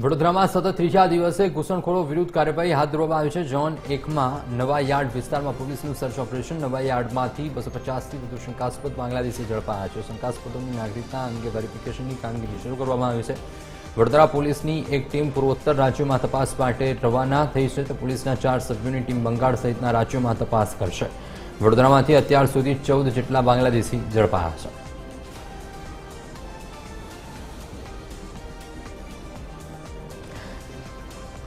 વડોદરામાં સતત ત્રીજા દિવસે ઘૂસણખોરો વિરુદ્ધ કાર્યવાહી હાથ ધરવામાં આવી છે। ઝોન 1માં નવા યાર્ડ વિસ્તારમાં પોલીસનું સર્ચ ઓપરેશન। નવા યાર્ડમાંથી 250થી વધુ શંકાસ્પદ બાંગ્લાદેશી ઝડપાયા છે। શંકાસ્પદોની નાગરિકતા અંગે વેરિફિકેશનની કામગીરી શરૂ કરવામાં આવી છે। વડોદરા પોલીસની એક ટીમ પૂર્વોત્તર રાજ્યોમાં તપાસ માટે રવાના થઈ છે તો પોલીસના 4 સભ્યોની ટીમ બંગાળ સહિતના રાજ્યોમાં તપાસ કરશે। વડોદરામાંથી અત્યાર સુધી 14 જેટલા બાંગ્લાદેશી ઝડપાયા છે।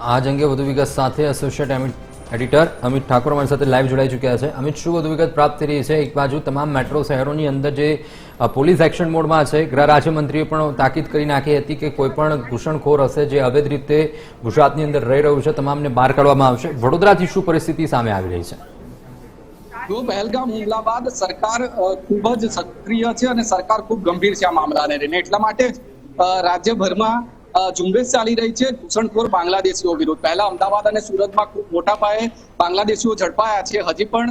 आज अंगे વધુ વિગત સાથે એસોસિએટ એડિટર અમિત ઠાકોર અમારી સાથે લાઈવ જોડાઈ ચૂક્યા છે। અમિત, શું વધુ વિગત પ્રાપ્ત થઈ રહી છે? એક બાજુ તમામ મેટ્રો શહેરોની અંદર જે પોલીસ એક્શન મોડમાં છે, ગૃહ રાજ્યમંત્રીએ પણ તાકીદ કરી નાખી હતી કે કોઈ પણ ઘૂસણખોર હશે જે અવૈધ રીતે ગુજરાતની અંદર રહી રહ્યું છે તમામને બહાર કાઢવામાં આવશે। વડોદરાથી શું પરિસ્થિતિ સામે આવી રહી છે? જો પહેલગામ હુમલા બાદ સરકાર ખૂબ જ સક્રિય છે અને સરકાર ખૂબ ગંભીર છે આ મામલાને લઈને, એટલા માટે રાજ્યભરમાં ઝુંબેશ ચાલી રહી છે ઘૂસણખોર બાંગ્લાદેશીઓ વિરુદ્ધ। પહેલા અમદાવાદ અને સુરતમાં ખૂબ મોટા પાયે બાંગ્લાદેશીઓ ઝડપાયા છે, હજી પણ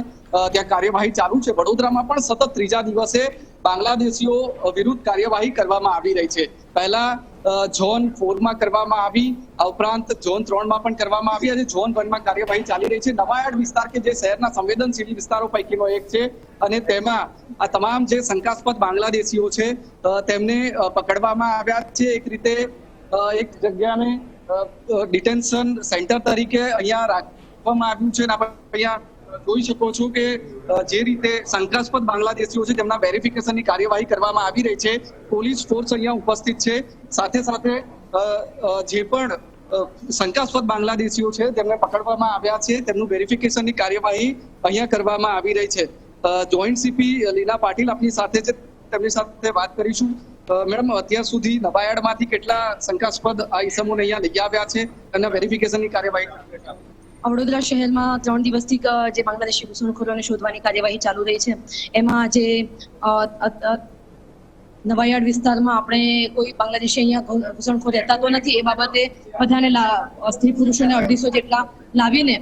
ત્યાં કાર્યવાહી ચાલુ છે। વડોદરામાં પણ સતત ત્રીજા દિવસે બાંગ્લાદેશીઓ વિરુદ્ધ કાર્યવાહી કરવામાં આવી રહી છે। પહેલા ઝોન 4માં કરવામાં આવી, આ ઉપરાંત ઝોન 3માં પણ કરવામાં આવી અને ઝોન 1માં કાર્યવાહી ચાલી રહી છે। નવાયાર્ડ વિસ્તાર કે જે શહેરના સંવેદનશીલ વિસ્તારો પૈકીનો એક છે અને તેમાં આ તમામ જે શંકાસ્પદ બાંગ્લાદેશીઓ છે તેમને પકડવામાં આવ્યા છે। એક રીતે એક જગ્યાને ડિટેન્શન સેન્ટર તરીકે અહીંયા રાખવામાં આવ્યું છે અને અહીંયા જોઈ શકો છો કે જે રીતે શંકાસ્પદ બાંગ્લાદેશીઓ છે તેમના વેરિફિકેશનની કાર્યવાહી કરવામાં આવી રહી છે। પોલીસ ફોર્સ અહીંયા ઉપસ્થિત છે, સાથે સાથે જે પણ શંકાસ્પદ બાંગ્લાદેશીઓ છે તેમને પકડવામાં આવ્યા છે, તેમનું વેરિફિકેશનની કાર્યવાહી અહીંયા કરવામાં આવી રહી છે। જોઈન્ટ સીપી લીના પાટીલ આપની સાથે છે, તેમની સાથે વાત કરીશું। મેડમ, અત્યાર સુધી નવાયાર્ડમાંથી કેટલા શંકાસ્પદ ઇસમોને અહીંયા લઈ આવ્યા છે અને વેરિફિકેશનની કાર્યવાહી? વડોદરા શહેરમાં 3 દિવસથી જે બાંગ્લાદેશી ઘૂસણખોરોને શોધવાની કાર્યવાહી ચાલુ રહી છે, એમાં જે નવાયાર્ડ વિસ્તારમાં આપણે કોઈ બાંગ્લાદેશી અહીંયા ઘૂસણખોર રહેતા તો નથી, એ બાબતે બધાને સ્ત્રી પુરુષોને 250 જેટલા લાવીને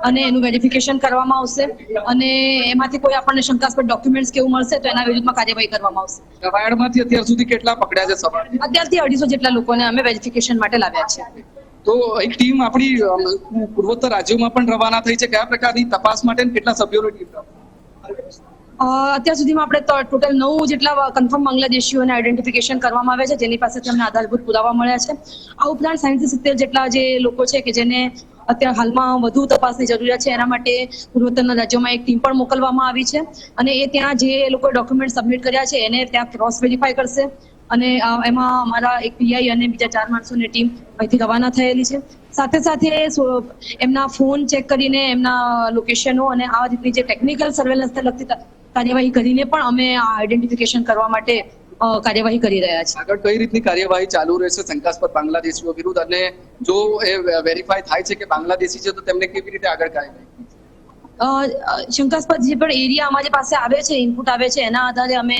અને એનું વેરિફિકેશન કરવામાં આવશે અને એમાંથી કોઈ આપણને શંકાસ્પદ ડોક્યુમેન્ટ્સ કેવું મળશે તો એના વિરુદ્ધમાં કાર્યવાહી કરવામાં આવશે। નવાયાર્ડમાંથી અત્યાર સુધી કેટલા પકડ્યા છે? અત્યારથી 250 જેટલા લોકોને અમે વેરિફિકેશન માટે લાવ્યા છે। તો એક ટીમ આપણી પૂર્વોત્તર રાજ્યોમાં પણ રવાના થઈ છે, કયા પ્રકારની તપાસ માટે કેટલા સભ્યોની ટીમ? અત્યાર સુધીમાં આપણે ટોટલ 9 જેટલા કન્ફર્મ બાંગ્લાદેશીઓને આઈડેન્ટિફિકેશન કરવામાં આવ્યા છે, જેની પાસેથી અમને આધારભૂત પુરાવા મળ્યા છે। આ ઉપરાંત 70 જેટલા જે લોકો છે કે જેને અત્યારે હાલમાં વધુ તપાસની જરૂરિયાત છે, એના માટે પૂર્વોત્તરના રાજ્યોમાં એક ટીમ પણ મોકલવામાં આવી છે અને એ ત્યાં જે લોકોએ ડોક્યુમેન્ટ સબમિટ કર્યા છે એને ત્યાં ક્રોસ વેરીફાઈ કરશે અને એમાં અમારા એક પીઆઈ અને બીજા 4 માણસોની ટીમ અહીંથી રવાના થયેલી છે। સાથે સાથે એમના ફોન ચેક કરીને એમના લોકેશનો અને આ રીતની જે ટેકનિકલ સર્વેલન્સને લગતી કાર્યવાહી કરીને પણ અમે આ આઈડેન્ટિફિકેશન કરવા માટે કાર્યવાહી કરી રહ્યા છીએ। આગળ કઈ રીતની કાર્યવાહી ચાલુ રહેશે શંકાસ્પદ બાંગ્લાદેશીઓ વિરુદ્ધ, અને જો એ વેરીફાઈ થાય છે કે બાંગ્લાદેશી છે તો તેમને કેવી રીતે આગળ કાર્યવાહી? શંકાસ્પદ જે પણ એરિયા અમારી પાસે આવે છે, ઇનપુટ આવે છે, એના આધારે અમે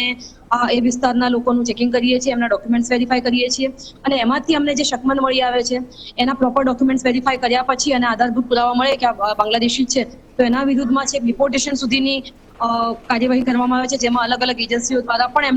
એ વિસ્તારના લોકોનું ચેકિંગ કરીએ છીએ, એમના ડોક્યુમેન્ટ્સ વેરીફાઈ કરીએ છીએ અને એમાંથી અમને જે શકમન મળી આવે છે એના પ્રોપર ડોક્યુમેન્ટ્સ વેરીફાઈ કર્યા પછી અને આધારભૂત પુરાવા મળે કે આ બાંગ્લાદેશી છે તો એના વિરુદ્ધમાં છે ડિપોર્ટેશન સુધીની કાર્યવાહી કરવામાં આવે છે, જેમાં અલગ અલગ એજન્સીઓ દ્વારા પણ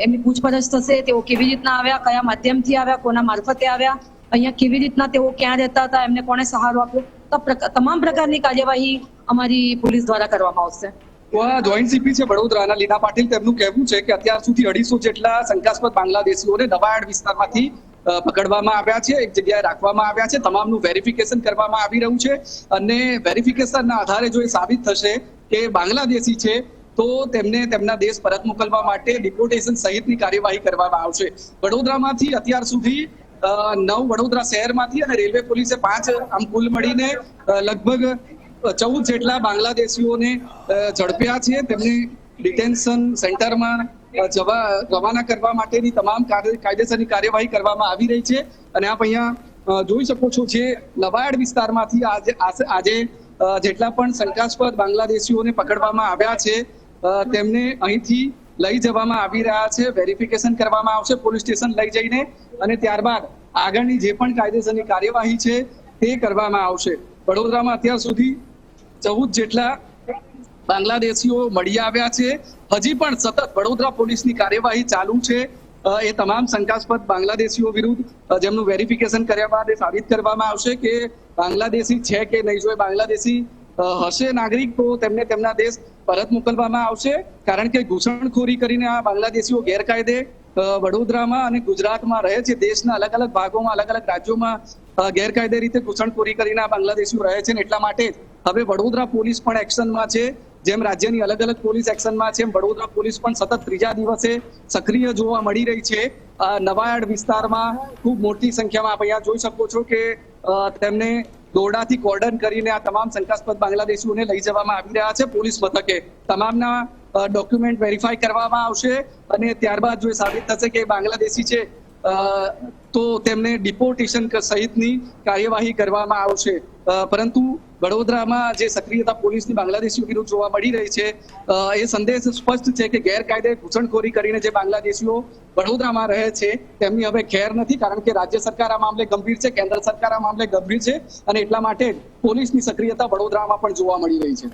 એમની પૂછપરછ થશે। તેઓ કેવી રીતના આવ્યા, કયા માધ્યમથી આવ્યા, કોના મારફતે આવ્યા, અહીંયા કેવી રીતના તેઓ ક્યાં રહેતા હતા, એમને કોણે સહારો આપ્યો, તો તમામ પ્રકારની કાર્યવાહી અમારી પોલીસ દ્વારા કરવામાં આવશે। તો આ જોઈન્ટ સીપી છે વડોદરાના લીના પાટીલ, તેમનું કહેવું છે કે અત્યાર સુધી 250 જેટલા શંકાસ્પદ બાંગ્લાદેશીઓને નવાયાર્ડ વિસ્તારમાંથી પકડવામાં આવ્યા છે, એક જગ્યાએ રાખવામાં આવ્યા છે, તમામનું વેરિફિકેશન કરવામાં આવી રહ્યું છે અને વેરિફિકેશનના આધારે જો એ સાબિત થશે કે બાંગ્લાદેશી છે તો તેમને તેમના દેશ પરત મોકલવા માટે ડિપોર્ટેશન સહિતની કાર્યવાહી કરવામાં આવશે। વડોદરામાંથી અત્યાર સુધી 9, વડોદરા શહેરમાંથી અને રેલવે પોલીસે 5, આમ કુલ મળીને લગભગ 14 જેટલા બાંગ્લાદેશીઓને ઝડપ્યા છે। તેમને ડિટેન્શન સેન્ટરમાં રવાના કરવા માટેની તમામ કાયદેસરની કાર્યવાહી કરવામાં આવી રહી છે અને આપ અહીંયા જોઈ શકો છો જે નવાયાર્ડ વિસ્તારમાંથી આજે જેટલા પણ શંકાસ્પદ બાંગ્લાદેશીઓને પકડવામાં આવ્યા છે તેમને અહીંથી લઈ જવામાં આવી રહ્યા છે, વેરિફિકેશન કરવામાં આવશે પોલીસ સ્ટેશન લઈ જઈને અને ત્યારબાદ આગળની જે પણ કાયદેસરની કાર્યવાહી છે તે કરવામાં આવશે। વડોદરામાં અત્યાર સુધી 14 જેટલા બાંગ્લાદેશીઓ મળી આવ્યા છે, હજી પણ સતત વડોદરા પોલીસની કાર્યવાહી ચાલુ છે। એ તમામ શંકાસ્પદ બાંગ્લાદેશીઓ વિરુદ્ધ જેમનું વેરિફિકેશન કર્યા બાદ એ સાબિત કરવામાં આવશે કે બાંગ્લાદેશી છે કે નહીં. જો એ બાંગ્લાદેશી હશે નાગરિક તો તેમને તેમના દેશ પરત મોકલવામાં આવશે, કારણ કે ઘૂસણખોરી કરીને આ બાંગ્લાદેશીઓ ગેરકાયદે વડોદરામાં અને ગુજરાતમાં રહે છે. દેશના અલગ અલગ ભાગોમાં, અલગ અલગ રાજ્યોમાં ગેરકાયદે રીતે ઘૂસણખોરી કરીને આ બાંગ્લાદેશીઓ રહે છે. એટલા માટે હવે વડોદરા પોલીસ પણ એક્શનમાં છે. જેમ રાજ્યની અલગ અલગ પોલીસ એક્શનમાં છે, એમ વડોદરા પોલીસ પણ સતત ત્રીજા દિવસે સક્રિય જોવા મળી રહી છે. નવાયાર્ડ વિસ્તારમાં ખૂબ મોટી સંખ્યામાં આપ અહીંયા જોઈ શકો છો કે તેમને દોરડાથી કોર્ડન કરીને આ તમામ શંકાસ્પદ બાંગ્લાદેશીઓને લઈ જવામાં આવી રહ્યા છે પોલીસ મથકે. તમામના ડોક્યુમેન્ટ વેરીફાઈ કરવામાં આવશે અને ત્યારબાદ જો એ સાબિત થશે કે બાંગ્લાદેશી છે તો તેમને ડિપોર્ટેશન સહિતની કાર્યવાહી કરવામાં આવશે. પરંતુ વડોદરામાં જે સક્રિયતા પોલીસની બાંગ્લાદેશીઓ વિરુદ્ધ જોવા મળી રહી છે, એ સંદેશ સ્પષ્ટ છે કે ગેરકાયદે ઘૂસણખોરી કરીને જે બાંગ્લાદેશીઓ વડોદરામાં રહે છે તેમની હવે ખેર નથી, કારણ કે રાજ્ય સરકાર આ મામલે ગંભીર છે, કેન્દ્ર સરકાર આ મામલે ગંભીર છે અને એટલા માટે પોલીસની સક્રિયતા વડોદરામાં પણ જોવા મળી રહી છે.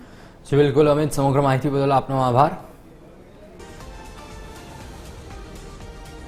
બિલકુલ અમિત, સમગ્ર માહિતી બદલ આપનો આભાર.